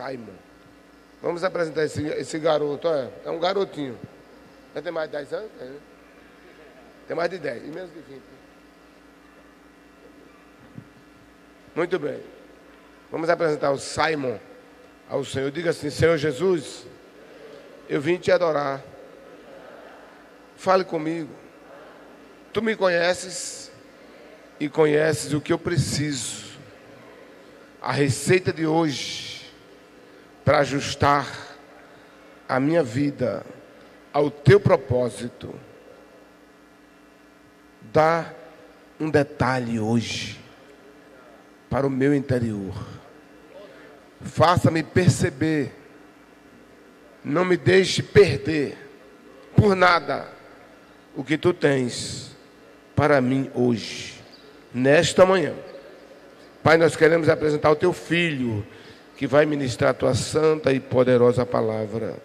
Simon. Vamos apresentar esse garoto. Olha, é um garotinho. Já tem mais de 10 anos? Tem mais de 10, e menos de 20. Muito bem. Vamos apresentar o Simon ao Senhor. Diga assim: Senhor Jesus, eu vim te adorar. Fale comigo. Tu me conheces e conheces o que eu preciso. A receita de hoje para ajustar a minha vida ao teu propósito. Dá um detalhe hoje para o meu interior. Faça-me perceber. Não me deixe perder por nada o que tu tens para mim hoje, nesta manhã. Pai, nós queremos apresentar o teu filho, que vai ministrar a tua santa e poderosa palavra.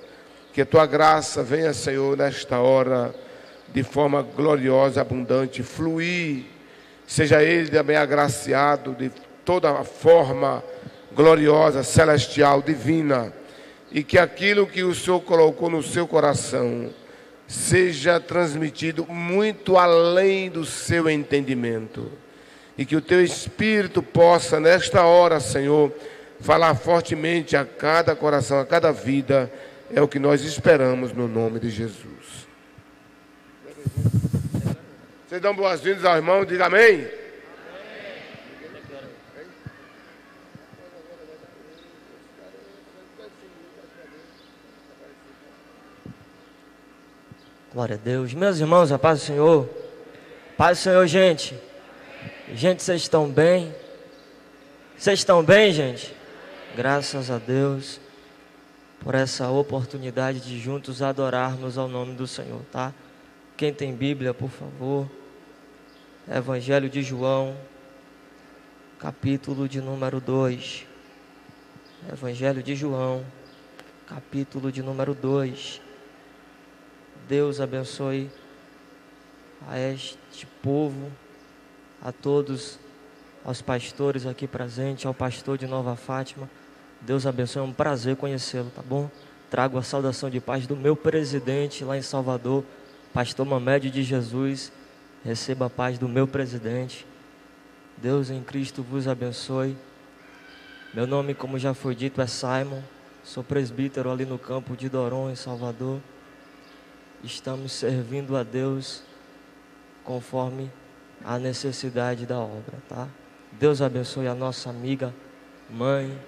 Que a tua graça venha, Senhor, nesta hora, de forma gloriosa, abundante, fluir. Seja ele também agraciado de toda a forma gloriosa, celestial, divina. E que aquilo que o Senhor colocou no seu coração seja transmitido muito além do seu entendimento. E que o teu Espírito possa, nesta hora, Senhor, falar fortemente a cada coração, a cada vida. É o que nós esperamos no nome de Jesus. Vocês dão boas-vindas ao irmão, diga amém. Glória a Deus. Meus irmãos, a paz do Senhor. Paz do Senhor, gente. Gente, vocês estão bem? Vocês estão bem, gente? Graças a Deus por essa oportunidade de juntos adorarmos ao nome do Senhor, tá? Quem tem Bíblia, por favor. Evangelho de João, capítulo de número 2. Evangelho de João, capítulo de número 2. Deus abençoe a este povo, a todos, aos pastores aqui presentes, ao pastor de Nova Fátima. Deus abençoe, é um prazer conhecê-lo, tá bom? Trago a saudação de paz do meu presidente lá em Salvador, pastor Mamed de Jesus. Receba a paz do meu presidente. Deus em Cristo vos abençoe. Meu nome, como já foi dito, é Simon. Sou presbítero ali no campo de Doron, em Salvador. Estamos servindo a Deus conforme a necessidade da obra, tá? Deus abençoe a nossa amiga, mãe,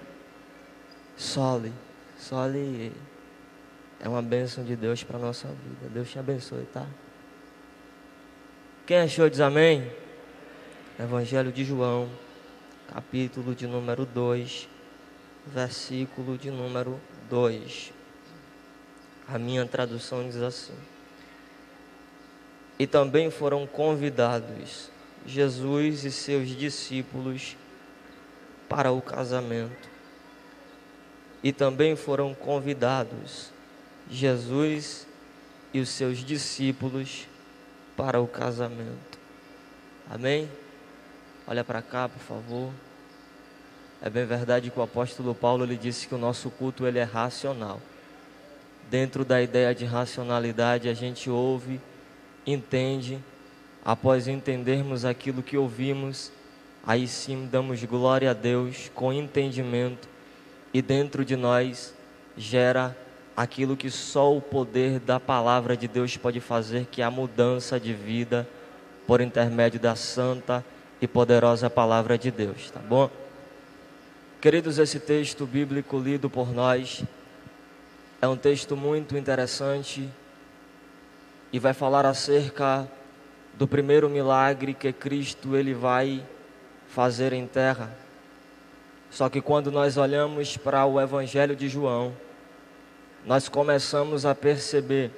Soli. Soli é uma bênção de Deus para a nossa vida. Deus te abençoe, tá? Quem achou diz amém? Evangelho de João, capítulo de número 2, versículo de número 2. A minha tradução diz assim: E também foram convidados Jesus e seus discípulos para o casamento. E também foram convidados Jesus e os seus discípulos para o casamento. Amém? Olha para cá, por favor. É bem verdade que o apóstolo Paulo ele disse que o nosso culto ele é racional. Dentro da ideia de racionalidade, a gente ouve, entende. Após entendermos aquilo que ouvimos, aí sim damos glória a Deus com entendimento. E dentro de nós gera aquilo que só o poder da palavra de Deus pode fazer, que é a mudança de vida por intermédio da santa e poderosa palavra de Deus, tá bom? Queridos, esse texto bíblico lido por nós é um texto muito interessante e vai falar acerca do primeiro milagre que Cristo ele vai fazer em terra. Só que quando nós olhamos para o Evangelho de João, nós começamos a perceber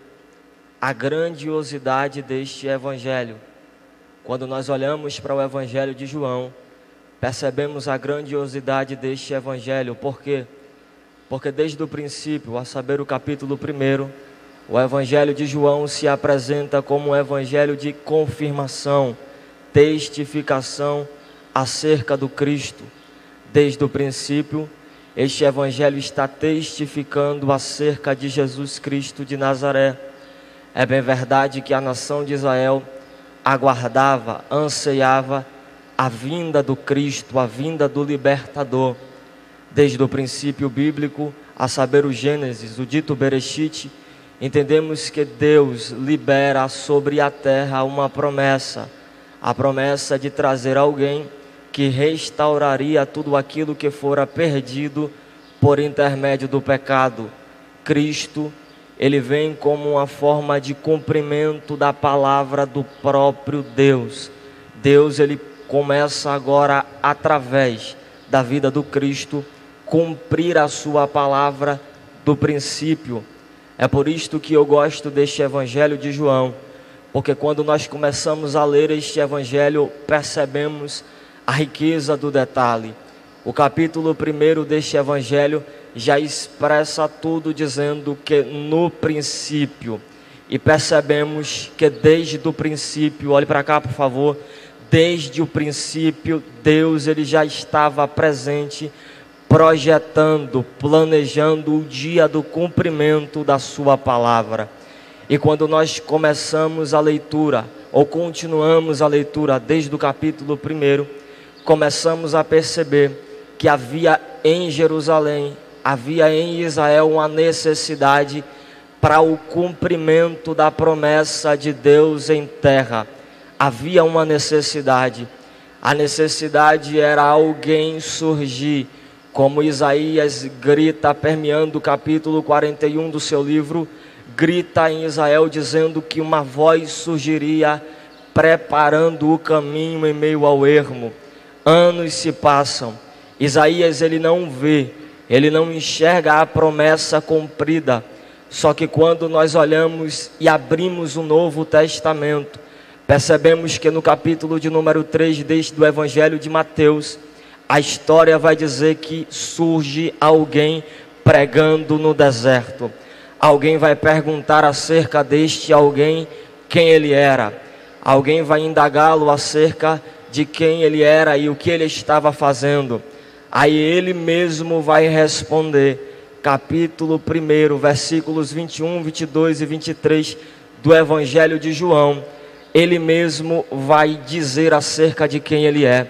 a grandiosidade deste Evangelho. Quando nós olhamos para o Evangelho de João, percebemos a grandiosidade deste Evangelho. Por quê? Porque desde o princípio, a saber o capítulo 1, o Evangelho de João se apresenta como um Evangelho de confirmação, testificação acerca do Cristo. Desde o princípio, Este evangelho está testificando acerca de Jesus Cristo de Nazaré. É bem verdade que a nação de Israel aguardava, anseiava a vinda do Cristo, a vinda do libertador. Desde o princípio bíblico, a saber o Gênesis, o dito Bereshit, entendemos que Deus libera sobre a terra uma promessa, a promessa de trazer alguém que restauraria tudo aquilo que fora perdido por intermédio do pecado. Cristo, ele vem como uma forma de cumprimento da palavra do próprio Deus. Deus, ele começa agora, através da vida do Cristo, cumprir a sua palavra do princípio. É por isto que eu gosto deste evangelho de João, porque quando nós começamos a ler este evangelho, percebemos a riqueza do detalhe. O capítulo 1 deste evangelho já expressa tudo, dizendo que no princípio, e percebemos que desde o princípio, olhe para cá por favor, desde o princípio Deus, ele já estava presente, projetando, planejando o dia do cumprimento da sua palavra. E quando nós começamos a leitura, ou continuamos a leitura desde o capítulo 1, começamos a perceber que havia em Jerusalém, havia em Israel uma necessidade para o cumprimento da promessa de Deus em terra. Havia uma necessidade. A necessidade era alguém surgir, como Isaías grita, permeando o capítulo 41 do seu livro, grita em Israel dizendo que uma voz surgiria preparando o caminho em meio ao ermo. Anos se passam, Isaías ele não vê, ele não enxerga a promessa cumprida. Só que quando nós olhamos e abrimos o Novo Testamento, percebemos que no capítulo de número 3 do Evangelho de Mateus, a história vai dizer que surge alguém pregando no deserto. Alguém vai perguntar acerca deste alguém quem ele era. Alguém vai indagá-lo acerca de quem ele era e o que ele estava fazendo. Aí ele mesmo vai responder. Capítulo 1, versículos 21, 22 e 23 do Evangelho de João. Ele mesmo vai dizer acerca de quem ele é.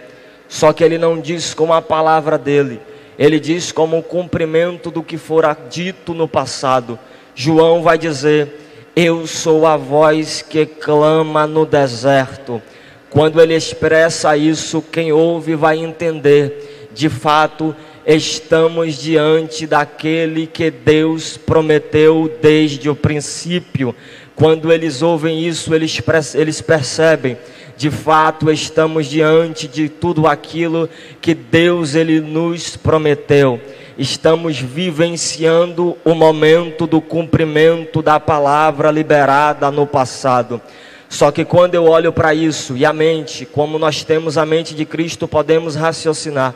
Só que ele não diz como a palavra dele, ele diz como o cumprimento do que fora dito no passado. João vai dizer: eu sou a voz que clama no deserto. Quando ele expressa isso, quem ouve vai entender, de fato, estamos diante daquele que Deus prometeu desde o princípio. Quando eles ouvem isso, eles percebem, de fato, estamos diante de tudo aquilo que Deus ele nos prometeu. Estamos vivenciando o momento do cumprimento da palavra liberada no passado. Só que quando eu olho para isso e a mente, como nós temos a mente de Cristo, podemos raciocinar.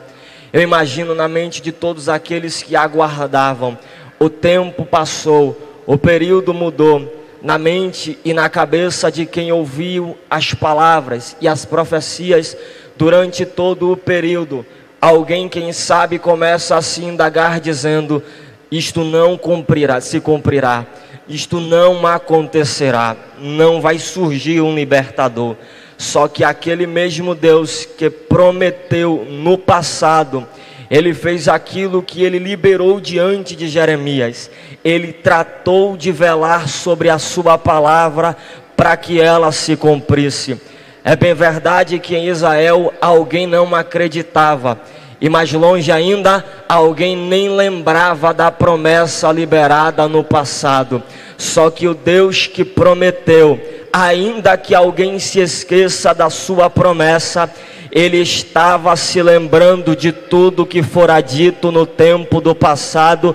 Eu imagino na mente de todos aqueles que aguardavam. O tempo passou, o período mudou. Na mente e na cabeça de quem ouviu as palavras e as profecias durante todo o período, alguém, quem sabe, começa a se indagar dizendo: isto não se cumprirá, isto não acontecerá, não vai surgir um libertador. Só que aquele mesmo Deus que prometeu no passado, ele fez aquilo que ele liberou diante de Jeremias. Ele tratou de velar sobre a sua palavra para que ela se cumprisse. É bem verdade que em Israel alguém não acreditava. E mais longe ainda, alguém nem lembrava da promessa liberada no passado. Só que o Deus que prometeu, ainda que alguém se esqueça da sua promessa, ele estava se lembrando de tudo que fora dito no tempo do passado,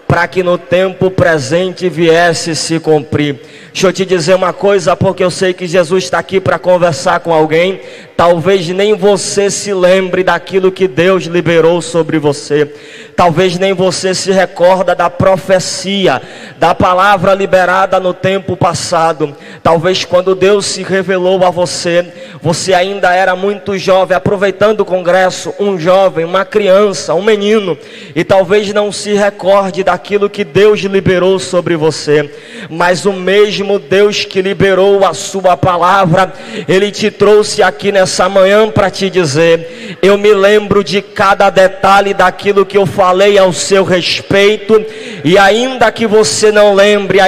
para que no tempo presente viesse se cumprir. Deixa eu te dizer uma coisa, porque eu sei que Jesus está aqui para conversar com alguém. talvez nem você se lembre daquilo que Deus liberou sobre você. Talvez nem você se recorda da profecia, da palavra liberada no tempo passado. Talvez quando Deus se revelou a você, você ainda era muito jovem, aproveitando o congresso, um jovem, uma criança, um menino, e talvez não se recorde daquilo que Deus liberou sobre você. Mas o mesmo Deus que liberou a sua palavra, Ele te trouxe aqui nessa manhã para te dizer: eu me lembro de cada detalhe daquilo que eu falei ao seu respeito, e ainda que você não lembre,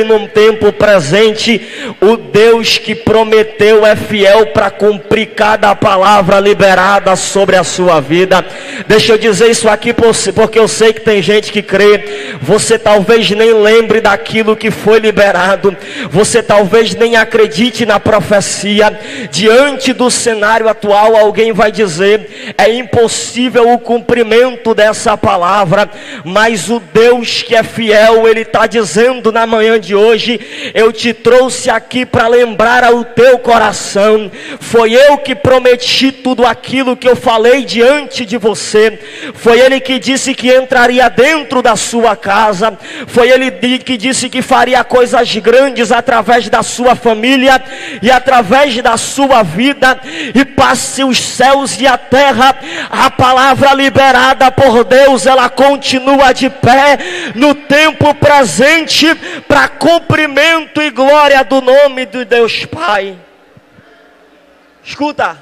num tempo presente, o Deus que prometeu é fiel para cumprir cada palavra liberada sobre a sua vida. Deixa eu dizer isso aqui porque eu sei que tem gente que crê. Você talvez nem lembre daquilo que foi liberado, você talvez nem acredite na profecia. Diante do cenário atual, alguém vai dizer: é impossível o cumprimento dessa palavra. Mas o Deus que é fiel, Ele está dizendo na manhã de hoje: eu te trouxe aqui para lembrar ao teu coração, foi eu que prometi tudo aquilo que eu falei diante de você. Foi Ele que disse que entraria dentro da sua casa, foi Ele que disse que faria coisas grandes através da sua família e através da sua vida. E passe os céus e a terra, a palavra liberada por Deus, ela continua de pé no tempo presente, para cumprimento e glória do nome de Deus Pai. Escuta,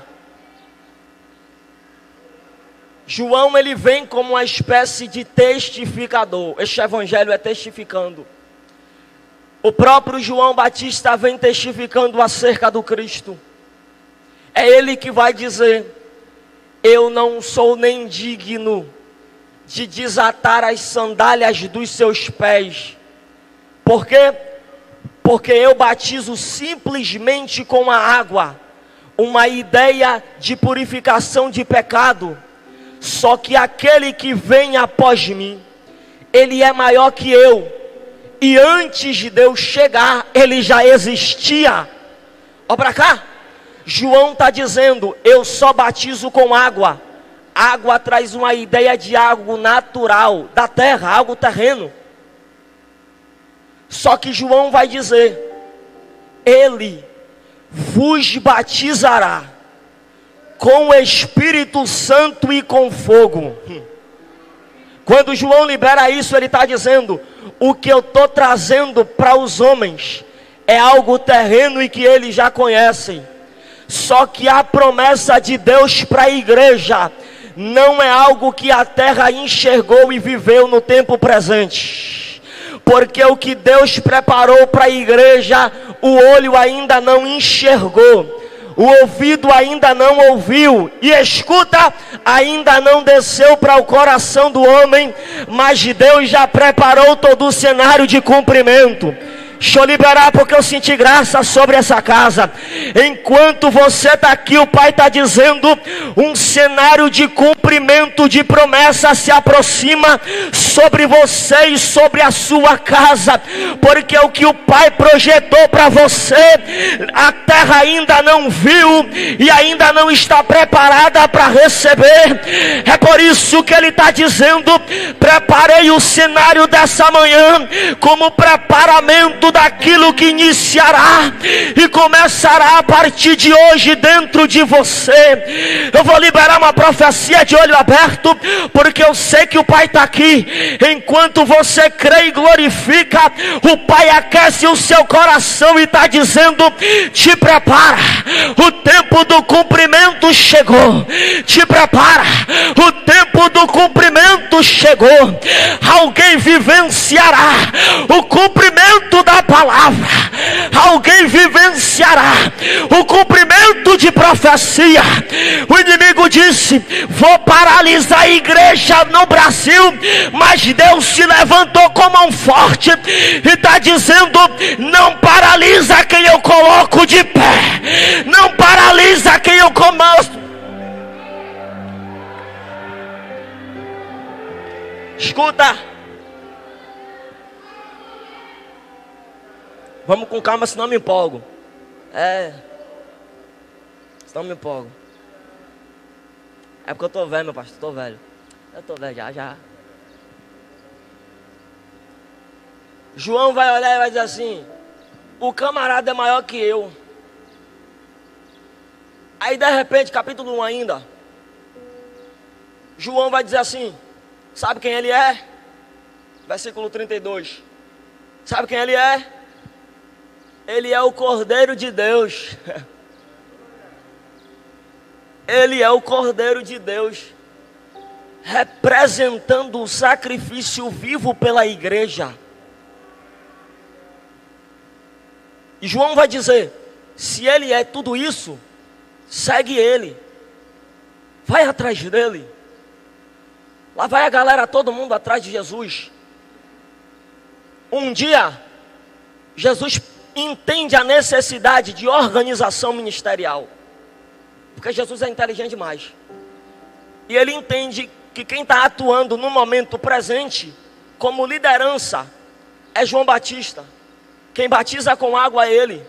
João, ele vem como uma espécie de testificador. Este evangelho é testificando. O próprio João Batista vem testificando acerca do Cristo. É ele que vai dizer: eu não sou nem digno de desatar as sandálias dos seus pés. Por quê? Porque eu batizo simplesmente com a água, uma ideia de purificação de pecado. Só que aquele que vem após mim, ele é maior que eu, e antes de Deus chegar, ele já existia. Olha para cá, João está dizendo: eu só batizo com água. Água traz uma ideia de algo natural, da terra, algo terreno. Só que João vai dizer: ele vos batizará com o Espírito Santo e com fogo. Quando João libera isso, ele está dizendo: o que eu estou trazendo para os homens é algo terreno e que eles já conhecem. Só que a promessa de Deus para a igreja não é algo que a terra enxergou e viveu no tempo presente. Porque o que Deus preparou para a igreja, o olho ainda não enxergou, o ouvido ainda não ouviu, e escuta, ainda não desceu para o coração do homem, mas Deus já preparou todo o cenário de cumprimento. Deixa eu liberar, porque eu senti graça sobre essa casa. Enquanto você está aqui, o Pai está dizendo: um cenário de cumprimento de promessa se aproxima sobre você e sobre a sua casa. Porque o que o Pai projetou para você, a terra ainda não viu e ainda não está preparada para receber. É por isso que Ele está dizendo: preparei o cenário dessa manhã como preparamento daquilo que iniciará e começará a partir de hoje dentro de você. Eu vou liberar uma profecia de olho aberto, porque eu sei que o Pai está aqui. Enquanto você crê e glorifica, o Pai aquece o seu coração e está dizendo: te prepara, o tempo do cumprimento chegou. Te prepara, o tempo do cumprimento chegou. Alguém vivenciará o cumprimento da palavra, alguém vivenciará o cumprimento de profecia. O inimigo disse: vou paralisar a igreja no Brasil, mas Deus se levantou com mão forte e está dizendo: não paralisa quem eu coloco de pé, não paralisa quem eu comando. Escuta, vamos com calma, senão me empolgo. Não me empolgo. É porque eu tô velho, meu pastor, tô velho. Eu tô velho já. João vai olhar e vai dizer assim: o camarada é maior que eu. Aí de repente, capítulo 1 ainda, João vai dizer assim: sabe quem ele é? Versículo 32. Sabe quem ele é? Ele é o Cordeiro de Deus. Ele é o Cordeiro de Deus, representando o sacrifício vivo pela igreja. E João vai dizer: se ele é tudo isso, segue ele, vai atrás dele. Lá vai a galera, todo mundo atrás de Jesus. Um dia, Jesus entende a necessidade de organização ministerial, porque Jesus é inteligente demais. E ele entende que quem está atuando no momento presente como liderança é João Batista. Quem batiza com água é ele.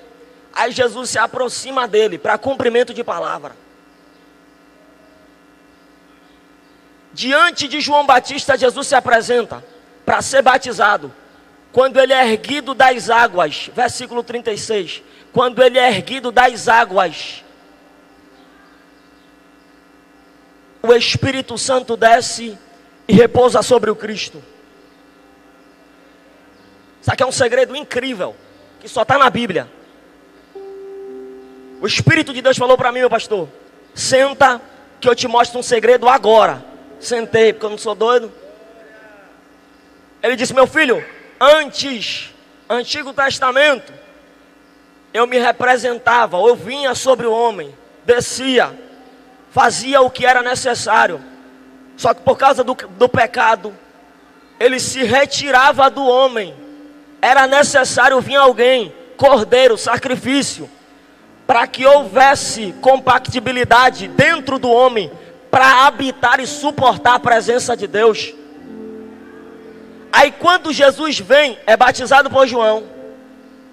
Aí Jesus se aproxima dele para cumprimento de palavra. Diante de João Batista, Jesus se apresenta para ser batizado. Quando ele é erguido das águas, versículo 36. Quando ele é erguido das águas, o Espírito Santo desce e repousa sobre o Cristo. Isso aqui é um segredo incrível, que só está na Bíblia. O Espírito de Deus falou para mim, meu pastor: senta que eu te mostro um segredo agora. Sentei, porque eu não sou doido. Ele disse: meu filho, antes, Antigo Testamento, eu me representava, eu vinha sobre o homem, descia, fazia o que era necessário. Só que por causa do pecado, ele se retirava do homem. Era necessário vir alguém, cordeiro, sacrifício, para que houvesse compatibilidade dentro do homem, para habitar e suportar a presença de Deus. Aí quando Jesus vem, é batizado por João,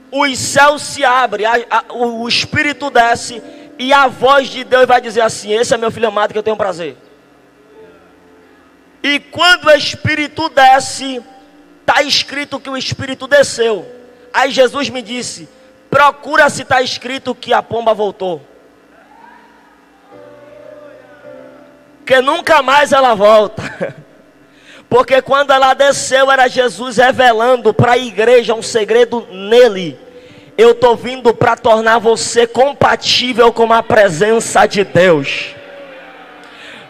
os céus se abrem, o Espírito desce, e a voz de Deus vai dizer assim: esse é meu filho amado que eu tenho prazer. E quando o Espírito desce, está escrito que o Espírito desceu. Aí Jesus me disse: procura se está escrito que a pomba voltou, que nunca mais ela volta. Porque quando ela desceu, era Jesus revelando para a igreja um segredo nele: eu estou vindo para tornar você compatível com a presença de Deus.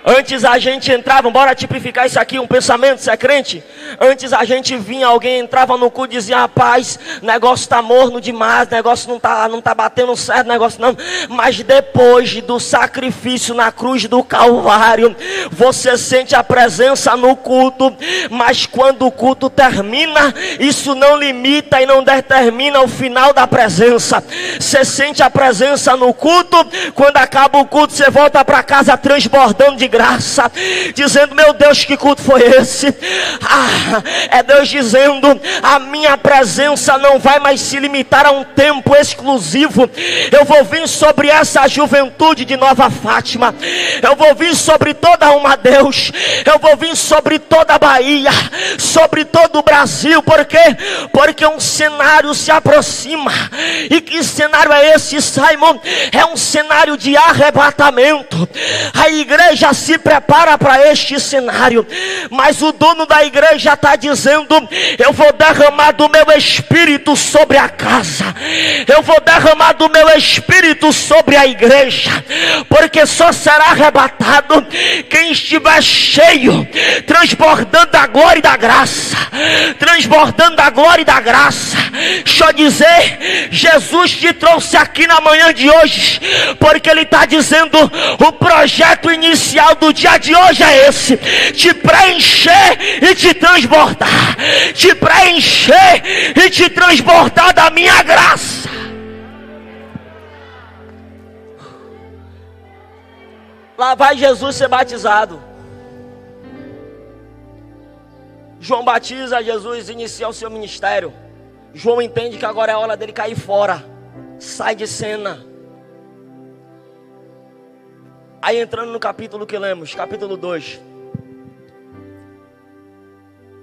Antes a gente entrava, bora tipificar isso aqui, um pensamento, você é crente? Antes a gente vinha, alguém entrava no culto e dizia: rapaz, negócio está morno demais, negócio não tá batendo certo, negócio não. Mas depois do sacrifício na cruz do Calvário, você sente a presença no culto. Mas quando o culto termina, isso não limita e não determina o final da presença. Você sente a presença no culto, quando acaba o culto você volta para casa transbordando de graça, dizendo: meu Deus, que culto foi esse? É Deus dizendo: a minha presença não vai mais se limitar a um tempo exclusivo. Eu vou vir sobre essa juventude de Nova Fátima, eu vou vir sobre toda uma Deus, eu vou vir sobre toda a Bahia, sobre todo o Brasil. Por quê? Porque um cenário se aproxima. E que cenário é esse, Simon? É um cenário de arrebatamento. A igreja se prepara para este cenário, mas o dono da igreja está dizendo: eu vou derramar do meu espírito sobre a casa, eu vou derramar do meu espírito sobre a igreja, porque só será arrebatado quem estiver cheio, transbordando da glória e da graça, transbordando da glória e da graça. Deixa eu dizer, Jesus te trouxe aqui na manhã de hoje, porque Ele está dizendo: o projeto inicial do dia de hoje é esse: te preencher e te transbordar, te preencher e te transbordar da minha graça. Lá vai Jesus ser batizado. João batiza, Jesus inicia o seu ministério. João entende que agora é a hora dele cair fora, sai de cena. Aí entrando no capítulo que lemos, capítulo 2.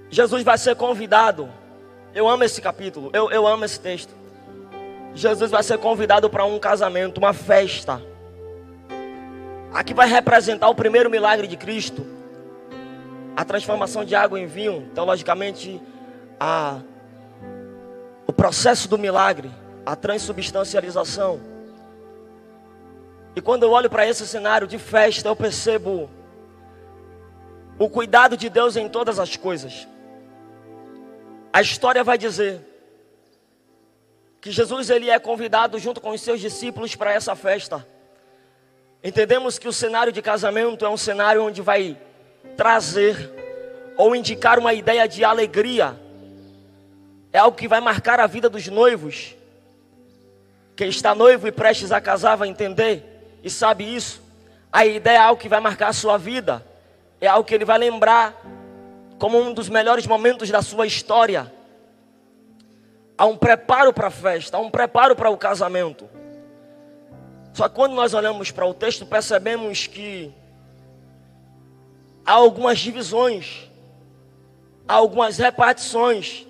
Jesus vai ser convidado. Eu amo esse capítulo, eu amo esse texto. Jesus vai ser convidado para um casamento, uma festa. Aqui vai representar o primeiro milagre de Cristo. A transformação de água em vinho. Teologicamente, o processo do milagre. A transubstancialização. E quando eu olho para esse cenário de festa, eu percebo o cuidado de Deus em todas as coisas. A história vai dizer que Jesus ele é convidado junto com os seus discípulos para essa festa. Entendemos que o cenário de casamento é um cenário onde vai trazer ou indicar uma ideia de alegria. É algo que vai marcar a vida dos noivos. Quem está noivo e prestes a casar vai entender e sabe isso. A ideia é algo que vai marcar a sua vida. É algo que ele vai lembrar como um dos melhores momentos da sua história. Há um preparo para a festa, há um preparo para o casamento. Só que quando nós olhamos para o texto, percebemos que há algumas divisões, há algumas repartições.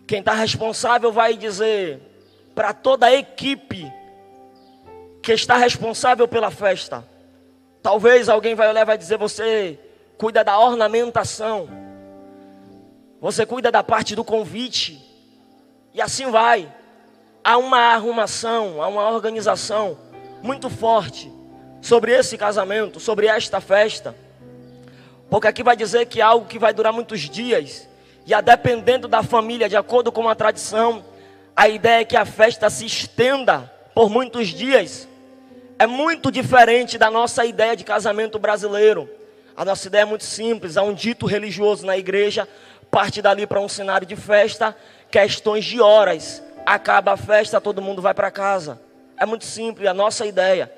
Quem está responsável vai dizer para toda a equipe que está responsável pela festa. Talvez alguém vai olhar e vai dizer: você cuida da ornamentação, você cuida da parte do convite, e assim vai. Há uma arrumação, há uma organização muito forte sobre esse casamento, sobre esta festa. Porque aqui vai dizer que é algo que vai durar muitos dias. E a dependendo da família, de acordo com a tradição, a ideia é que a festa se estenda por muitos dias. É muito diferente da nossa ideia de casamento brasileiro. A nossa ideia é muito simples, há um dito religioso na igreja, parte dali para um cenário de festa, questões de horas. Acaba a festa, todo mundo vai para casa. É muito simples a nossa ideia.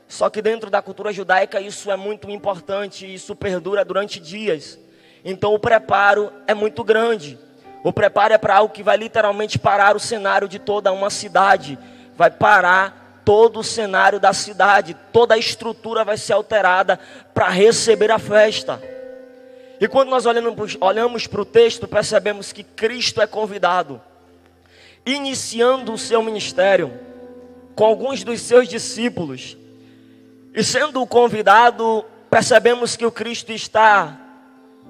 Só que dentro da cultura judaica isso é muito importante. Isso perdura durante dias. Então o preparo é muito grande. O preparo é para algo que vai literalmente parar o cenário de toda uma cidade. Vai parar todo o cenário da cidade. Toda a estrutura vai ser alterada para receber a festa. E quando nós olhamos para o texto, percebemos que Cristo é convidado, iniciando o seu ministério com alguns dos seus discípulos. E sendo convidado, percebemos que o Cristo está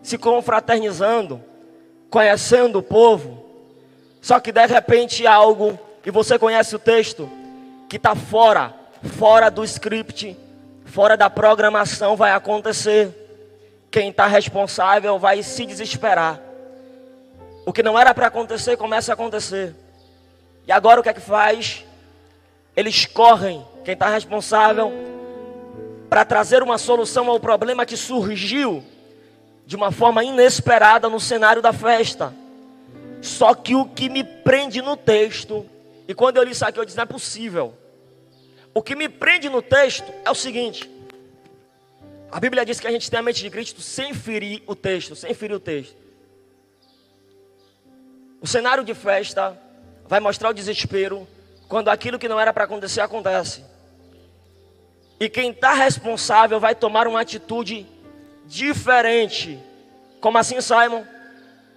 se confraternizando, conhecendo o povo. Só que de repente há algo, e você conhece o texto, que está fora do script, fora da programação, vai acontecer. Quem está responsável vai se desesperar. O que não era para acontecer, começa a acontecer. E agora o que é que faz? Eles correm, quem está responsável, para trazer uma solução ao problema que surgiu de uma forma inesperada no cenário da festa. Só que o que me prende no texto, e quando eu li isso aqui eu disse: não é possível. O que me prende no texto é o seguinte: a Bíblia diz que a gente tem a mente de Cristo sem ferir o texto, sem ferir o texto. O cenário de festa vai mostrar o desespero quando aquilo que não era para acontecer, acontece. E quem está responsável vai tomar uma atitude diferente. Como assim, Simon?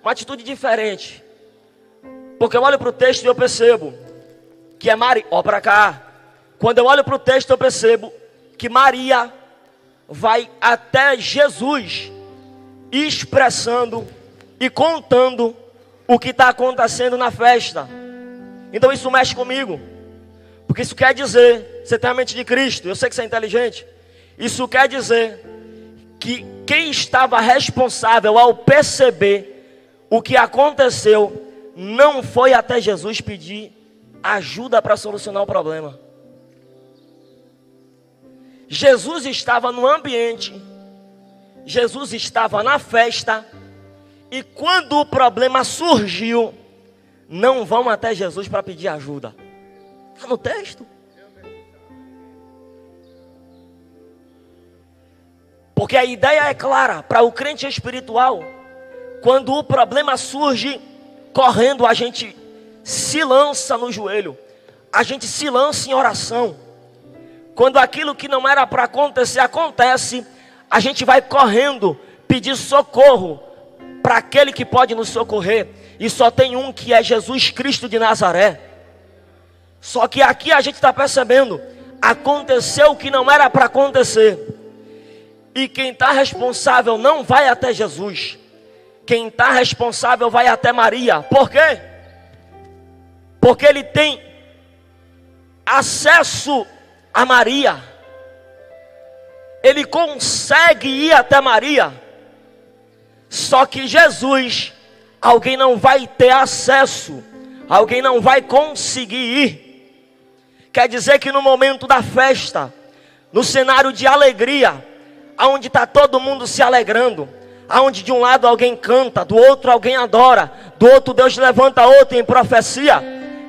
Uma atitude diferente. Porque eu olho para o texto e eu percebo que é Maria. Ó, para cá. Quando eu olho para o texto eu percebo que Maria vai até Jesus, expressando e contando o que está acontecendo na festa. Então isso mexe comigo, porque isso quer dizer, você tem a mente de Cristo, eu sei que você é inteligente. Isso quer dizer que quem estava responsável ao perceber o que aconteceu, não foi até Jesus pedir ajuda para solucionar o problema. Jesus estava no ambiente, Jesus estava na festa, e quando o problema surgiu, não vão até Jesus para pedir ajuda. Está no texto. Porque a ideia é clara para o crente espiritual. Quando o problema surge, correndo a gente se lança no joelho, a gente se lança em oração. quando aquilo que não era para acontecer acontece, a gente vai correndo pedir socorro para aquele que pode nos socorrer. E só tem um, que é Jesus Cristo de Nazaré. Só que aqui a gente está percebendo, aconteceu o que não era para acontecer. E quem está responsável não vai até Jesus. Quem está responsável vai até Maria. Por quê? Porque ele tem acesso a Maria. Ele consegue ir até Maria. Só que Jesus, alguém não vai ter acesso, alguém não vai conseguir ir. Quer dizer que no momento da festa, no cenário de alegria, aonde está todo mundo se alegrando, aonde de um lado alguém canta, do outro alguém adora, do outro Deus levanta outro em profecia,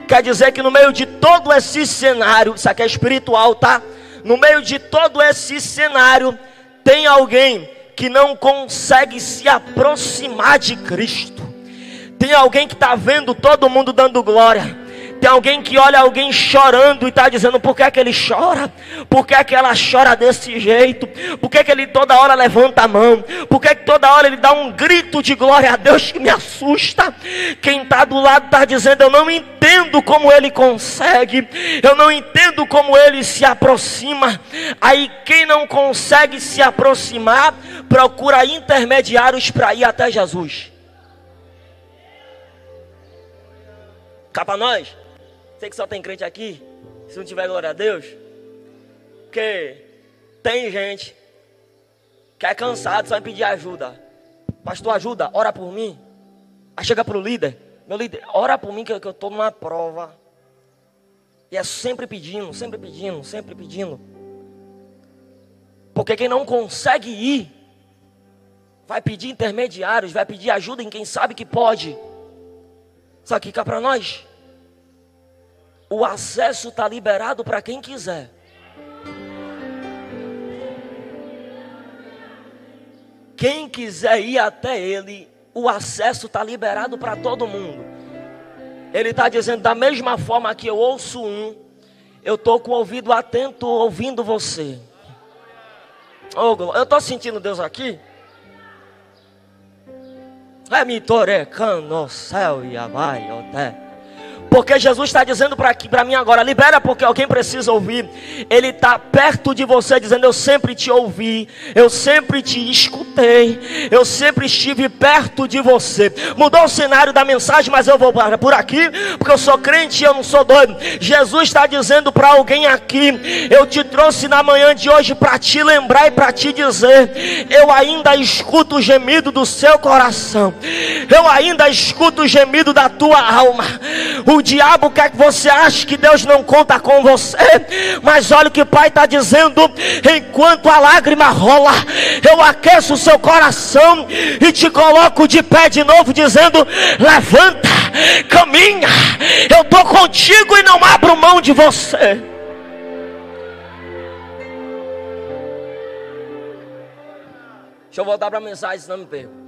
quer dizer que no meio de todo esse cenário, isso aqui é espiritual, tá? No meio de todo esse cenário, tem alguém que não consegue se aproximar de Cristo. Tem alguém que está vendo todo mundo dando glória. Tem alguém que olha alguém chorando e está dizendo: por que é que ele chora? Por que é que ela chora desse jeito? Por que é que ele toda hora levanta a mão? Por que é que toda hora ele dá um grito de glória a Deus que me assusta? Quem está do lado está dizendo: eu não entendo como ele consegue, eu não entendo como ele se aproxima. Aí quem não consegue se aproximar, procura intermediários para ir até Jesus. Cá para nós? Sei que só tem crente aqui, se não tiver glória a Deus. Porque tem gente que é cansado só em pedir ajuda. Pastor, ajuda, ora por mim. Aí chega para o líder: meu líder, ora por mim que eu estou numa prova. E é sempre pedindo, sempre pedindo, sempre pedindo. Porque quem não consegue ir, vai pedir intermediários, vai pedir ajuda em quem sabe que pode. Só que cá para nós, o acesso está liberado para quem quiser. Quem quiser ir até ele, o acesso está liberado para todo mundo. Ele está dizendo: da mesma forma que eu ouço um, eu estou com o ouvido atento ouvindo você. Oh, eu estou sentindo Deus aqui. É mitorecano céu e abai até. Porque Jesus está dizendo para mim agora: libera, porque alguém precisa ouvir. Ele está perto de você dizendo: eu sempre te ouvi, eu sempre te escutei, eu sempre estive perto de você. Mudou o cenário da mensagem, mas eu vou por aqui, porque eu sou crente e eu não sou doido. Jesus está dizendo para alguém aqui: eu te trouxe na manhã de hoje para te lembrar e para te dizer: eu ainda escuto o gemido do seu coração, eu ainda escuto o gemido da tua alma. O diabo quer que você ache que Deus não conta com você, mas olha o que o Pai está dizendo: enquanto a lágrima rola, eu aqueço o seu coração e te coloco de pé de novo, dizendo: levanta, caminha, eu estou contigo e não abro mão de você. Deixa eu voltar para a mensagem, senão me perco.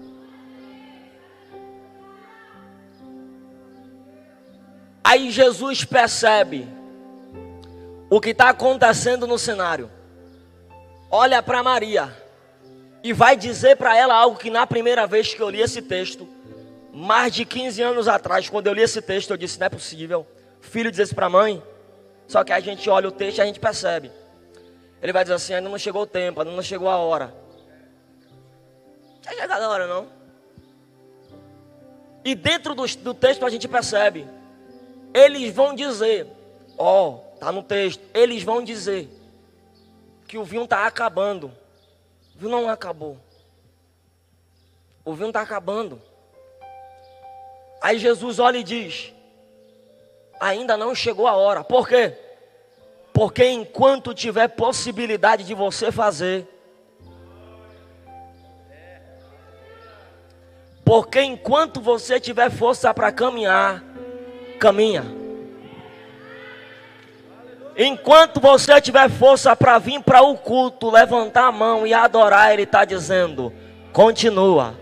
Aí Jesus percebe o que está acontecendo no cenário. Olha para Maria e vai dizer para ela algo que na primeira vez que eu li esse texto, mais de 15 anos atrás, quando eu li esse texto, eu disse: não é possível filho dizer isso para a mãe. Só que a gente olha o texto e a gente percebe. Ele vai dizer assim: ainda não chegou o tempo, ainda não chegou a hora. Não tinha chegado a hora não. E dentro do texto a gente percebe. Eles vão dizer, está no texto, eles vão dizer que o vinho está acabando. O vinho não acabou. O vinho está acabando. Aí Jesus olha e diz: ainda não chegou a hora. Por quê? Porque enquanto tiver possibilidade de você fazer, porque enquanto você tiver força para caminhar, caminha. Enquanto você tiver força para vir para o culto, levantar a mão e adorar, Ele está dizendo: continua.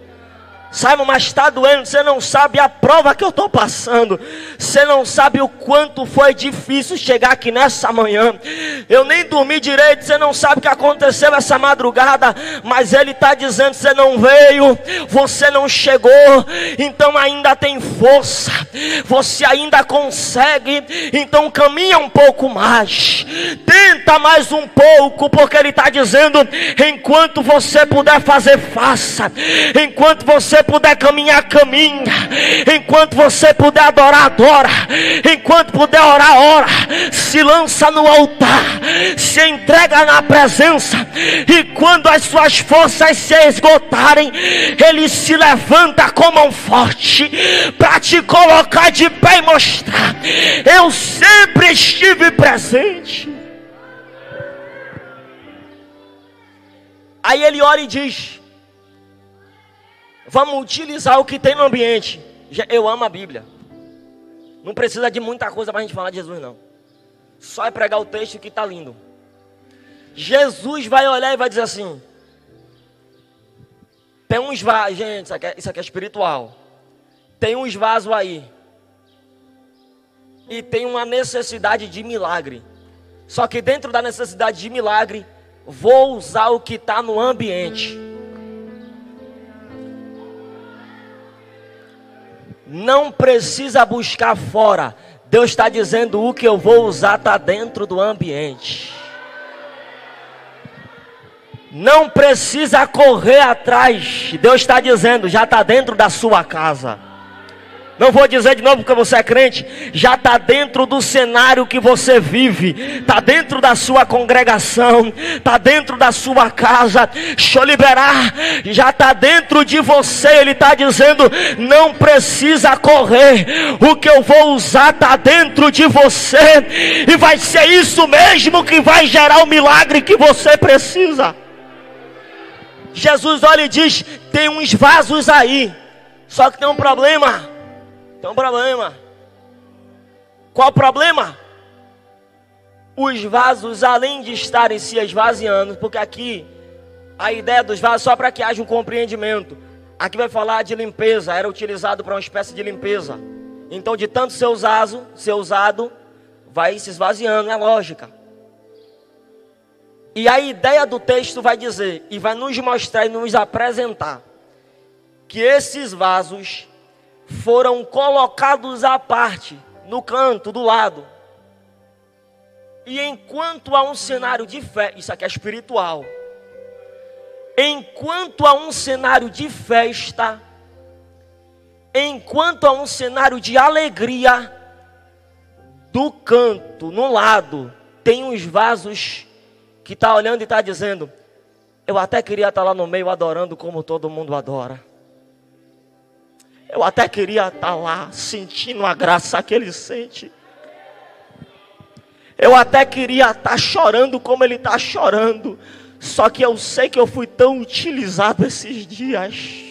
Simon, mas está doendo. Você não sabe a prova que eu estou passando. Você não sabe o quanto foi difícil chegar aqui nessa manhã. Eu nem dormi direito. Você não sabe o que aconteceu essa madrugada. Mas ele está dizendo: você não veio, você não chegou, então ainda tem força, você ainda consegue. Então caminha um pouco mais, tenta mais um pouco, porque ele está dizendo: enquanto você puder fazer, faça. Enquanto você puder caminhar, caminha. Enquanto você puder adorar, adora. Enquanto puder orar, ora. Se lança no altar, se entrega na presença, e quando as suas forças se esgotarem, ele se levanta com mão forte para te colocar de pé e mostrar: eu sempre estive presente. Aí ele ora e diz: vamos utilizar o que tem no ambiente. Eu amo a Bíblia. Não precisa de muita coisa para a gente falar de Jesus, não. Só é pregar o texto que está lindo. Jesus vai olhar e vai dizer assim: tem uns vasos, gente, isso aqui é espiritual. Tem uns vasos aí. E tem uma necessidade de milagre. Só que dentro da necessidade de milagre, vou usar o que está no ambiente. Não precisa buscar fora. Deus está dizendo: o que eu vou usar está dentro do ambiente. Não precisa correr atrás. Deus está dizendo: já está dentro da sua casa. Não vou dizer de novo porque você é crente. Já está dentro do cenário que você vive. Está dentro da sua congregação. Está dentro da sua casa. Deixa eu liberar. Já está dentro de você. Ele está dizendo: não precisa correr. O que eu vou usar está dentro de você. E vai ser isso mesmo que vai gerar o milagre que você precisa. Jesus olha e diz: tem uns vasos aí. Só que tem um problema. Tem um problema. Qual o problema? Os vasos, além de estarem se esvaziando, porque aqui a ideia dos vasos, só para que haja um compreendimento, aqui vai falar de limpeza. Era utilizado para uma espécie de limpeza. Então, de tanto ser usado, vai se esvaziando, é lógica. E a ideia do texto vai dizer, e vai nos mostrar e nos apresentar, que esses vasos foram colocados à parte, no canto, do lado. E enquanto há um cenário de fé, isso aqui é espiritual. Enquanto há um cenário de festa, enquanto há um cenário de alegria, do canto, no lado, tem uns vasos que está olhando e está dizendo: eu até queria estar lá no meio adorando como todo mundo adora. Eu até queria estar lá sentindo a graça que ele sente. Eu até queria estar chorando como ele está chorando. Só que eu sei que eu fui tão utilizado esses dias.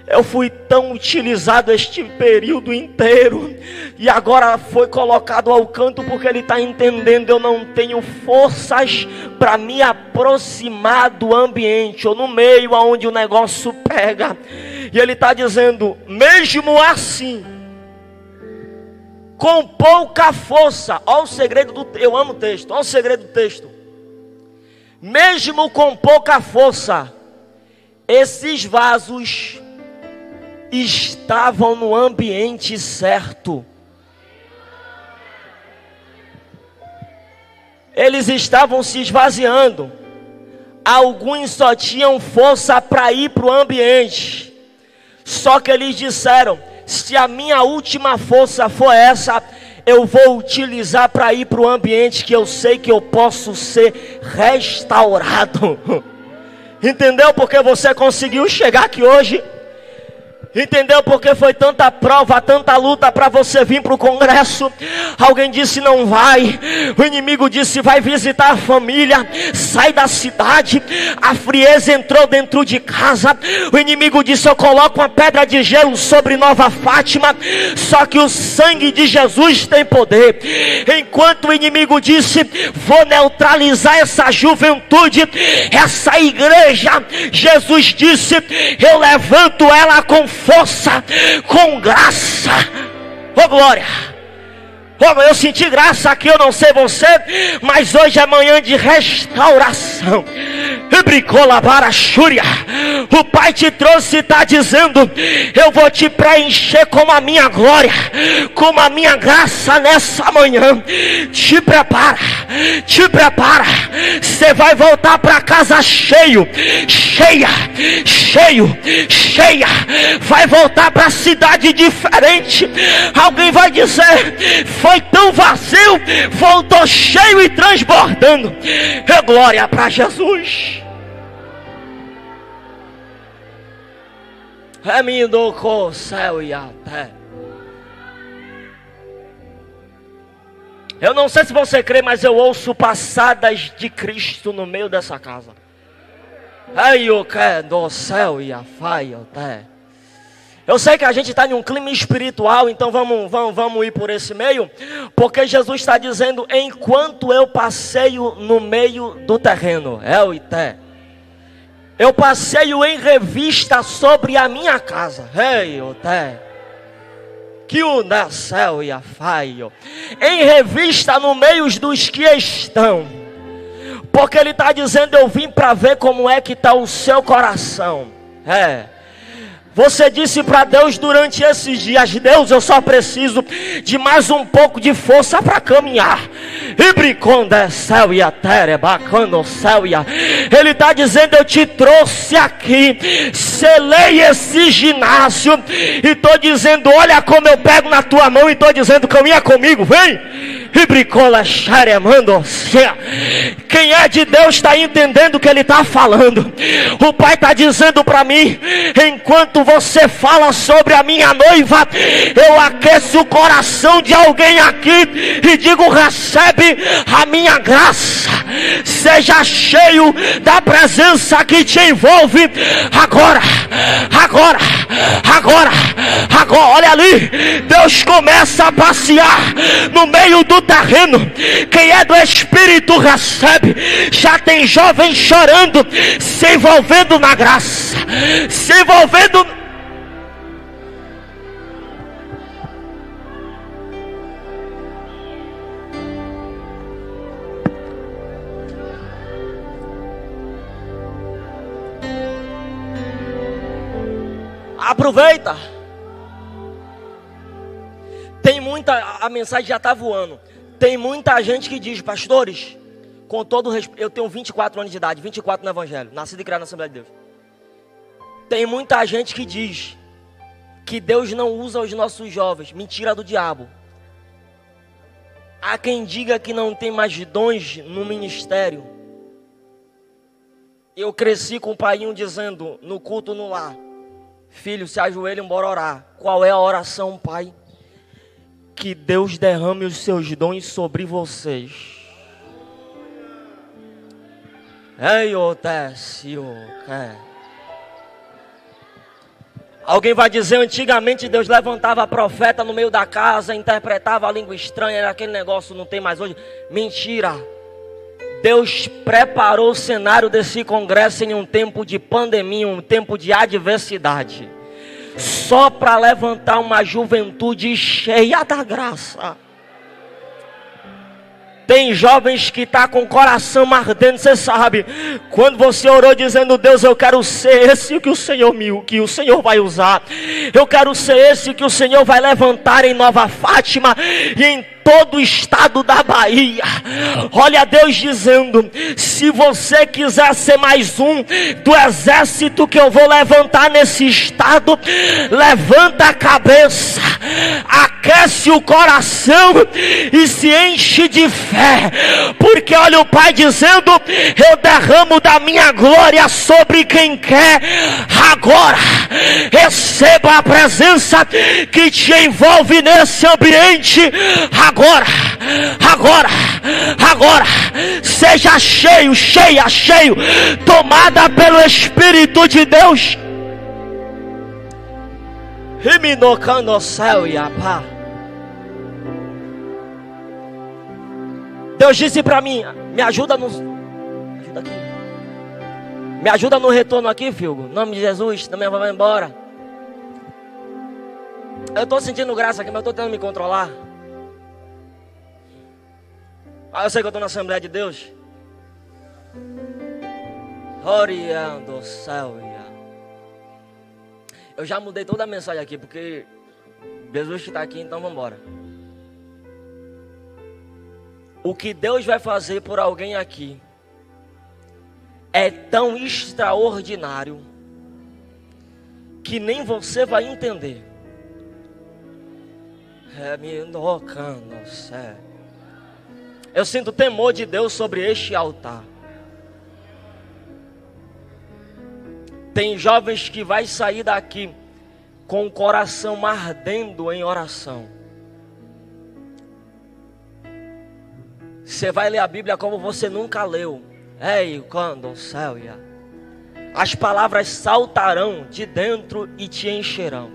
Eu fui tão utilizado este período inteiro. E agora foi colocado ao canto porque ele está entendendo. Eu não tenho forças para me aproximar do ambiente, ou no meio onde o negócio pega. E ele está dizendo: mesmo assim, com pouca força. Olha o segredo do texto. Eu amo o texto. Olha o segredo do texto. Mesmo com pouca força, esses vasos estavam no ambiente certo. Eles estavam se esvaziando. Alguns só tinham força para ir para o ambiente. Só que eles disseram: se a minha última força for essa, eu vou utilizar para ir para o ambiente que eu sei que eu posso ser restaurado. Entendeu porque você conseguiu chegar aqui hoje? Entendeu porque foi tanta prova, tanta luta para você vir para o congresso? Alguém disse não vai. O inimigo disse vai visitar a família. Sai da cidade. A frieza entrou dentro de casa. O inimigo disse eu coloco uma pedra de gelo sobre Nova Fátima. Só que o sangue de Jesus tem poder. Enquanto o inimigo disse vou neutralizar essa juventude, essa igreja, Jesus disse eu levanto ela com força, com graça. Ô glória! Ô, eu senti graça aqui, eu não sei você, mas hoje é manhã de restauração. O Pai te trouxe e está dizendo eu vou te preencher com a minha glória, com a minha graça nessa manhã. Te prepara, te prepara. Você vai voltar para casa cheio, cheia, cheio, cheia. Vai voltar para a cidade diferente. Alguém vai dizer foi tão vazio, voltou cheio e transbordando. É glória para Jesus. Remindo com o céu e a terra. Eu não sei se você crê, mas eu ouço passadas de Cristo no meio dessa casa. Ai, o que do céu e a faia terra. Eu sei que a gente está em um clima espiritual, então vamos ir por esse meio, porque Jesus está dizendo, enquanto eu passeio no meio do terreno, eu passeio em revista sobre a minha casa, que o da céu e a faio, em revista no meio dos que estão, porque Ele está dizendo, eu vim para ver como é que está o seu coração, Você disse para Deus durante esses dias, Deus, eu só preciso de mais um pouco de força para caminhar. Ele está dizendo, eu te trouxe aqui, selei esse ginásio, e estou dizendo, olha como eu pego na tua mão, e estou dizendo, caminha comigo, vem. Quem é de Deus está entendendo o que Ele está falando. O Pai está dizendo para mim, enquanto você fala sobre a minha noiva, eu aqueço o coração de alguém aqui e digo, recebe a minha graça. Seja cheio da presença que te envolve agora, agora, agora, agora. Olha ali, Deus começa a passear no meio do terreno. Quem é do Espírito recebe. Já tem jovens chorando, se envolvendo na graça, se envolvendo. Aproveita. Tem muita, a mensagem já está voando. Tem muita gente que diz, pastores, com todo respeito, eu tenho 24 anos de idade, 24 no Evangelho, nascido e criado na Assembleia de Deus. Tem muita gente que diz que Deus não usa os nossos jovens, mentira do diabo. Há quem diga que não tem mais dons no ministério. Eu cresci com o paiinho dizendo, no culto no lar, filho, se ajoelha, bora orar. Qual é a oração, pai? Que Deus derrame os seus dons sobre vocês. Alguém vai dizer, antigamente Deus levantava profeta no meio da casa, interpretava a língua estranha, era aquele negócio, não tem mais hoje. Mentira. Deus preparou o cenário desse congresso em um tempo de pandemia, um tempo de adversidade, só para levantar uma juventude cheia da graça. Tem jovens que estão com o coração ardendo, você sabe. Quando você orou dizendo, Deus, eu quero ser esse que o Senhor vai usar. Eu quero ser esse que o Senhor vai levantar em Nova Fátima e em todo o estado da Bahia. Olha Deus dizendo, se você quiser ser mais um do exército que eu vou levantar nesse estado, levanta a cabeça, aquece o coração e se enche de fé. porque olha o Pai dizendo: eu derramo da minha glória sobre quem quer. Agora receba a presença que te envolve nesse ambiente. Agora seja cheio, tomada pelo Espírito de Deus. Riminocando o céu e a pá. Deus disse para mim: me ajuda aqui. Me ajuda no retorno aqui, filho. Em nome de Jesus, também vai embora. Eu estou sentindo graça aqui, mas eu estou tentando me controlar. Eu sei que eu estou na Assembleia de Deus. Oriando o céu. Eu já mudei toda a mensagem aqui, porque Jesus está aqui, então vamos embora. O que Deus vai fazer por alguém aqui é tão extraordinário que nem você vai entender. Eu sinto o temor de Deus sobre este altar. Tem jovens que vai sair daqui com o coração ardendo em oração. Você vai ler a Bíblia como você nunca leu. Ei, quando o céu ia. As palavras saltarão de dentro e te encherão.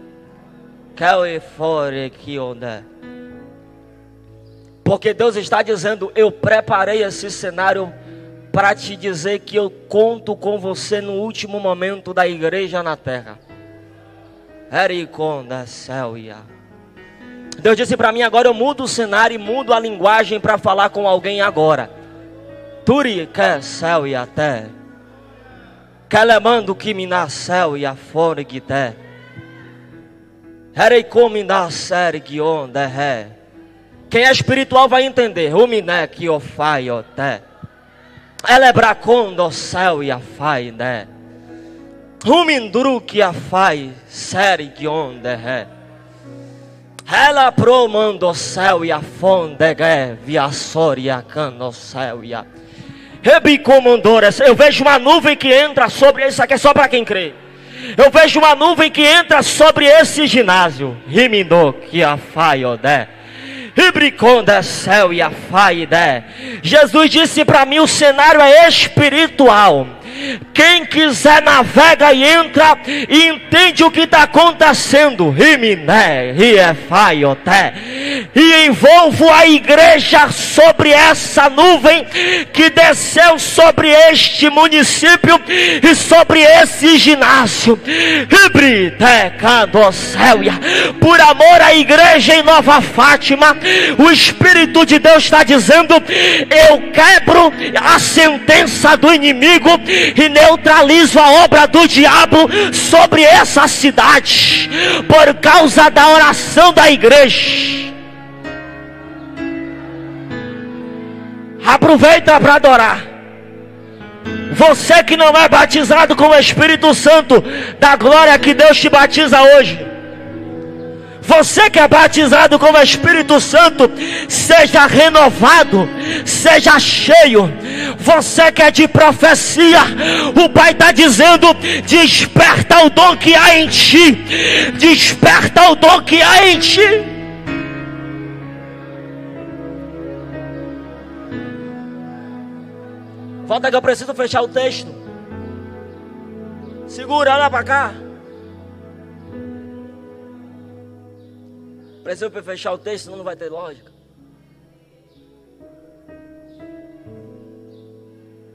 Porque Deus está dizendo: eu preparei esse cenário para te dizer que eu conto com você no último momento da igreja na terra. Deus disse para mim: agora eu mudo o cenário e mudo a linguagem para falar com alguém agora. Turi que céu e até. Kelemando que me nasceu e a fora que te. Herei como nascer que onde é. Quem é espiritual vai entender. O miné que o fai o te. Ela é bracon do céu e a fai né. O mindru que a fai série que onde é. Ela promando o céu e a fonde via soria cano céu e a rebicomandores. Eu vejo uma nuvem que entra sobre isso aqui é só para quem crê. Eu vejo uma nuvem que entra sobre esse ginásio. Rimindo que a faiodé. Ribriconda céu e a faidé. Jesus disse para mim: o cenário é espiritual. Quem quiser navega e entra e entende o que está acontecendo. Riminé, riefaioté. E envolvo a igreja sobre essa nuvem que desceu sobre este município e sobre esse ginásio. Por amor à igreja em Nova Fátima, o Espírito de Deus está dizendo: eu quebro a sentença do inimigo e neutralizo a obra do diabo sobre essa cidade, por causa da oração da igreja. Aproveita para adorar. Você que não é batizado com o Espírito Santo, da glória que Deus te batiza hoje. Você que é batizado com o Espírito Santo, seja renovado, seja cheio. Você que é de profecia, o Pai está dizendo: desperta o dom que há em ti. Desperta o dom que há em ti. Volta que eu preciso fechar o texto. Segura, olha para cá. Preciso fechar o texto, senão não vai ter lógica.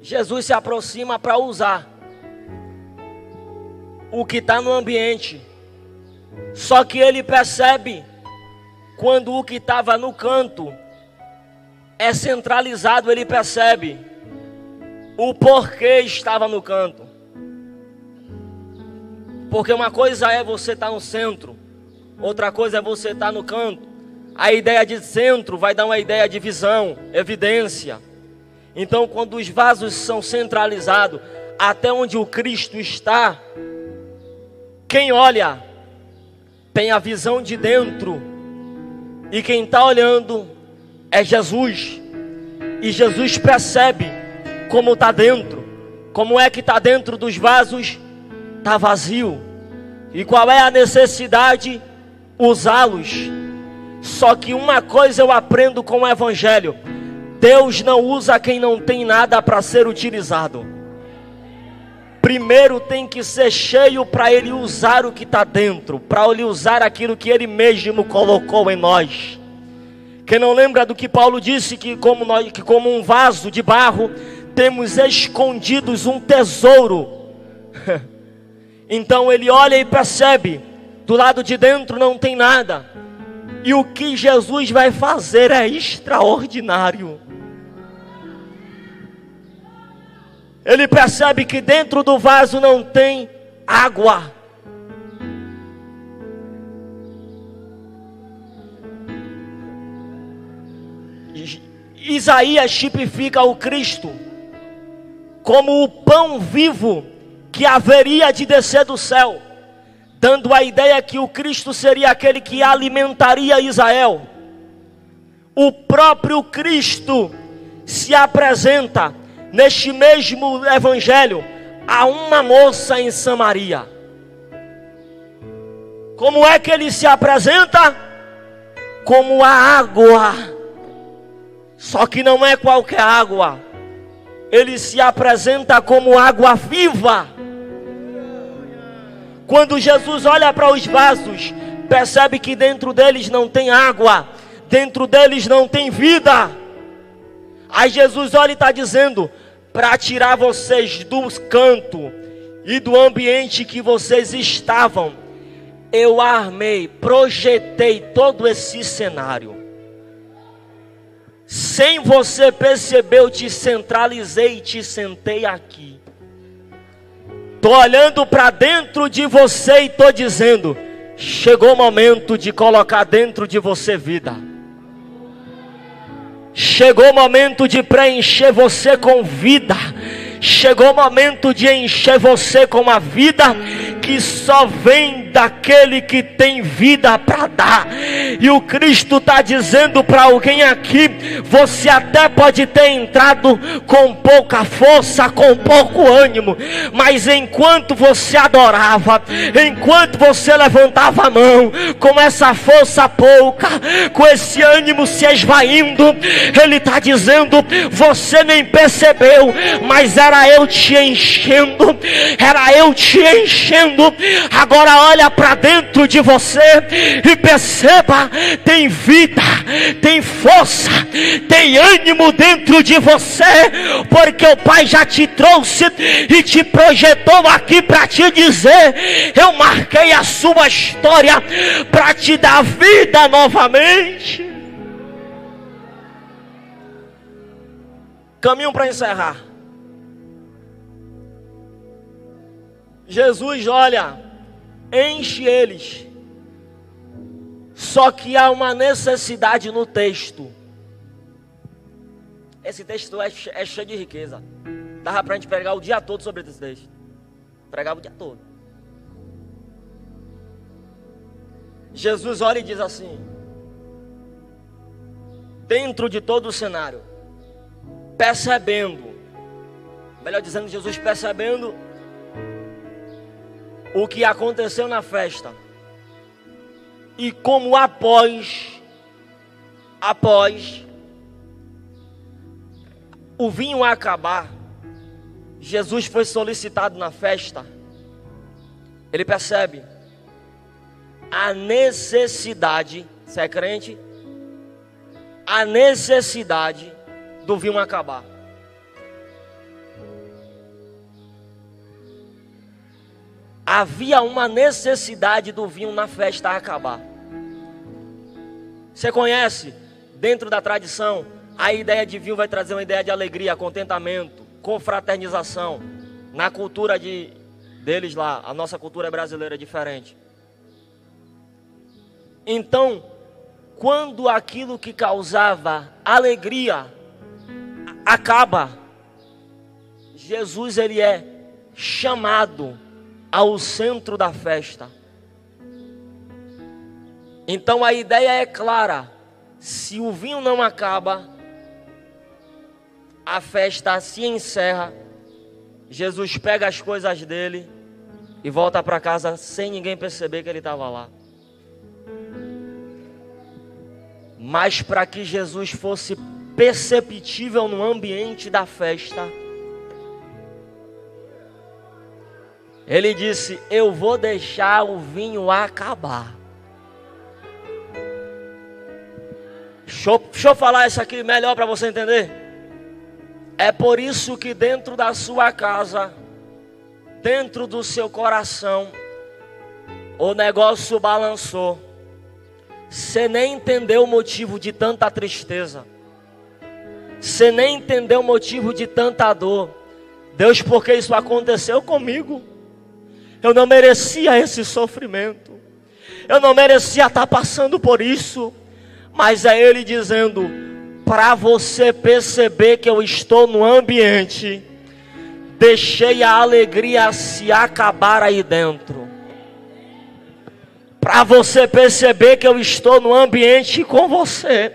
Jesus se aproxima para usar o que está no ambiente. Só que ele percebe quando o que estava no canto é centralizado. Ele percebe o porquê estava no canto. Porque uma coisa é você estar no centro, outra coisa é você estar no canto. A ideia de centro vai dar uma ideia de visão, evidência. Então, quando os vasos são centralizados, até onde o Cristo está, quem olha tem a visão de dentro, e quem está olhando é Jesus. E Jesus percebe como está dentro. Como é que está dentro dos vasos? Está vazio. E qual é a necessidade? Usá-los. Só que uma coisa eu aprendo com o Evangelho: Deus não usa quem não tem nada para ser utilizado. Primeiro tem que ser cheio para Ele usar o que está dentro, para Ele usar aquilo que Ele mesmo colocou em nós. Quem não lembra do que Paulo disse, que como um vaso de barro, temos escondidos um tesouro. Então ele olha e percebe, do lado de dentro não tem nada. E o que Jesus vai fazer é extraordinário. Ele percebe que dentro do vaso não tem água. Isaías tipifica o Cristo como o pão vivo que haveria de descer do céu, dando a ideia que o Cristo seria aquele que alimentaria Israel. O próprio Cristo se apresenta neste mesmo evangelho a uma moça em Samaria. Como é que ele se apresenta? Como a água. Só que não é qualquer água. Ele se apresenta como água viva. Quando Jesus olha para os vasos, percebe que dentro deles não tem água, dentro deles não tem vida. Aí Jesus olha e está dizendo: para tirar vocês do canto e do ambiente que vocês estavam, eu armei, projetei todo esse cenário. Sem você perceber, eu te centralizei e te sentei aqui. Estou olhando para dentro de você e estou dizendo: chegou o momento de colocar dentro de você vida. Chegou o momento de preencher você com vida. Chegou o momento de encher você com a vida que só vem daquele que tem vida para dar. E o Cristo está dizendo para alguém aqui: você até pode ter entrado com pouca força, com pouco ânimo, mas enquanto você adorava, enquanto você levantava a mão, com essa força pouca, com esse ânimo se esvaindo, Ele está dizendo: você nem percebeu, mas era eu te enchendo, era eu te enchendo. Agora olha para dentro de você e perceba, tem vida, tem força, tem ânimo dentro de você, porque o Pai já te trouxe e te projetou aqui para te dizer: eu marquei a sua história para te dar vida novamente. Caminho para encerrar. Jesus olha, enche eles. Só que há uma necessidade no texto. Esse texto é cheio de riqueza. Dava para a gente pregar o dia todo sobre esse texto. Pregava o dia todo. Jesus olha e diz assim, dentro de todo o cenário, percebendo, melhor dizendo, Jesus percebendo o que aconteceu na festa, e como após o vinho acabar, Jesus foi solicitado na festa. Ele percebe a necessidade, você é crente? A necessidade do vinho acabar. Havia uma necessidade do vinho na festa acabar. Você conhece, dentro da tradição, a ideia de vinho vai trazer uma ideia de alegria, contentamento, confraternização. Na cultura deles lá, a nossa cultura brasileira é diferente. Então, quando aquilo que causava alegria acaba, Jesus ele é chamado ao centro da festa. Então a ideia é clara: se o vinho não acaba, a festa se encerra, Jesus pega as coisas dele e volta para casa sem ninguém perceber que ele estava lá. Mas para que Jesus fosse perceptível no ambiente da festa, ele disse: eu vou deixar o vinho acabar. Deixa eu falar isso aqui melhor para você entender. É por isso que dentro da sua casa, dentro do seu coração, o negócio balançou. Você nem entendeu o motivo de tanta tristeza. Você nem entendeu o motivo de tanta dor. Deus, porque isso aconteceu comigo? Eu não merecia esse sofrimento. Eu não merecia estar passando por isso. Mas é Ele dizendo: para você perceber que eu estou no ambiente, deixei a alegria se acabar aí dentro. Para você perceber que eu estou no ambiente com você,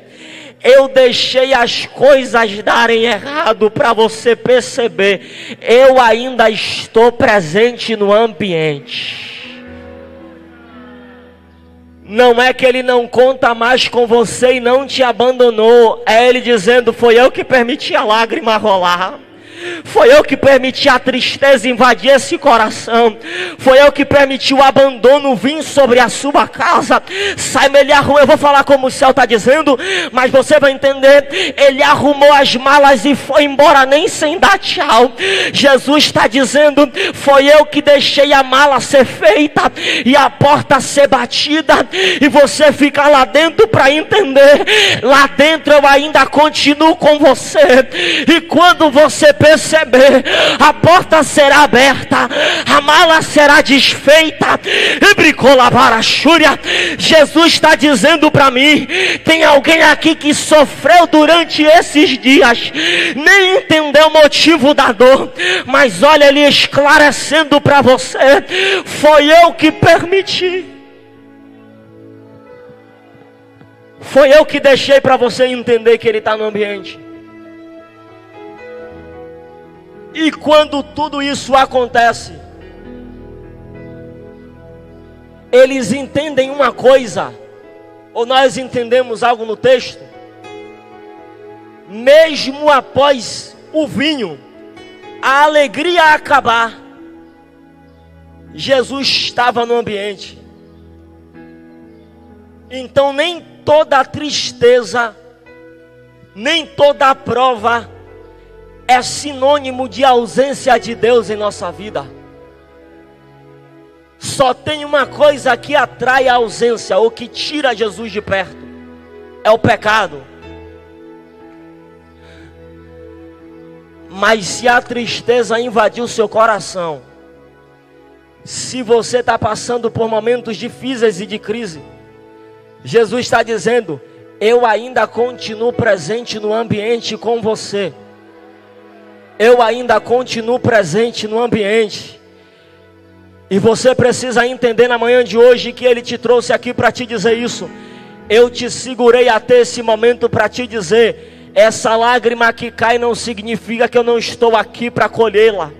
eu deixei as coisas darem errado. Para você perceber, eu ainda estou presente no ambiente. Não é que Ele não conta mais com você e não te abandonou. É Ele dizendo: foi eu que permiti a lágrima rolar. Foi eu que permiti a tristeza invadir esse coração. Foi eu que permiti o abandono vir sobre a sua casa. Sai-me, Ele arrumou. Eu vou falar como o céu está dizendo, mas você vai entender. Ele arrumou as malas e foi embora, nem sem dar tchau. Jesus está dizendo: foi eu que deixei a mala ser feita e a porta ser batida, e você fica lá dentro para entender. Lá dentro eu ainda continuo com você. E quando você perceber, a porta será aberta, a mala será desfeita. E bricolabara chúria. Jesus está dizendo para mim: tem alguém aqui que sofreu durante esses dias, nem entendeu o motivo da dor, mas olha Ele esclarecendo para você: foi eu que permiti. Foi eu que deixei para você entender que Ele está no ambiente. E quando tudo isso acontece, eles entendem uma coisa, ou nós entendemos algo no texto. Mesmo após o vinho, a alegria acabar, Jesus estava no ambiente. Então nem toda a tristeza, nem toda a prova é sinônimo de ausência de Deus em nossa vida. Só tem uma coisa que atrai a ausência, ou que tira Jesus de perto: é o pecado. Mas se a tristeza invadiu o seu coração, se você está passando por momentos difíceis e de crise, Jesus está dizendo: eu ainda continuo presente no ambiente com você. Eu ainda continuo presente no ambiente. E você precisa entender na manhã de hoje que Ele te trouxe aqui para te dizer isso. Eu te segurei até esse momento para te dizer: essa lágrima que cai não significa que eu não estou aqui para colhê-la.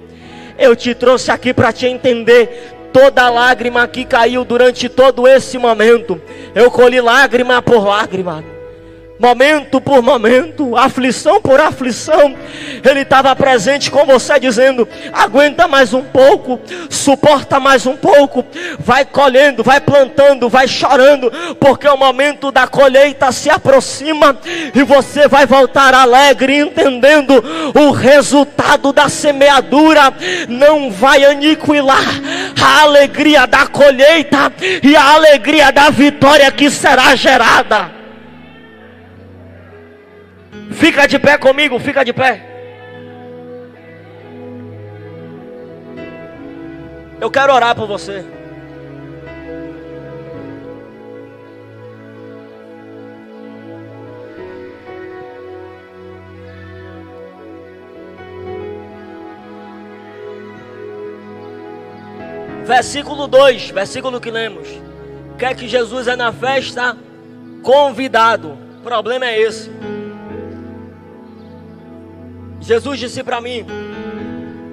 Eu te trouxe aqui para te entender. Toda lágrima que caiu durante todo esse momento, eu colhi lágrima por lágrima, momento por momento, aflição por aflição. Ele estava presente com você dizendo: aguenta mais um pouco, suporta mais um pouco, vai colhendo, vai plantando, vai chorando, porque o momento da colheita se aproxima e você vai voltar alegre, entendendo o resultado da semeadura não vai aniquilar a alegria da colheita e a alegria da vitória que será gerada. Fica de pé comigo, fica de pé. Eu quero orar por você. Versículo 2, versículo que lemos. Quer que Jesus é na festa? Convidado. O problema é esse. Jesus disse para mim: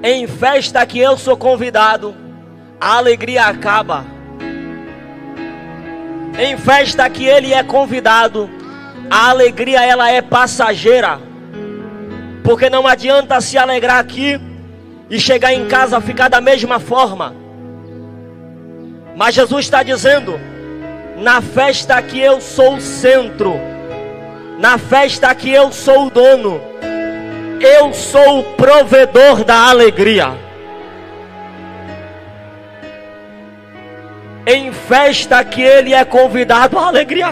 em festa que eu sou convidado, a alegria acaba. Em festa que ele é convidado, a alegria ela é passageira. Porque não adianta se alegrar aqui e chegar em casa ficar da mesma forma. Mas Jesus está dizendo: na festa que eu sou o centro, na festa que eu sou o dono, eu sou o provedor da alegria. Em festa que ele é convidado, a alegria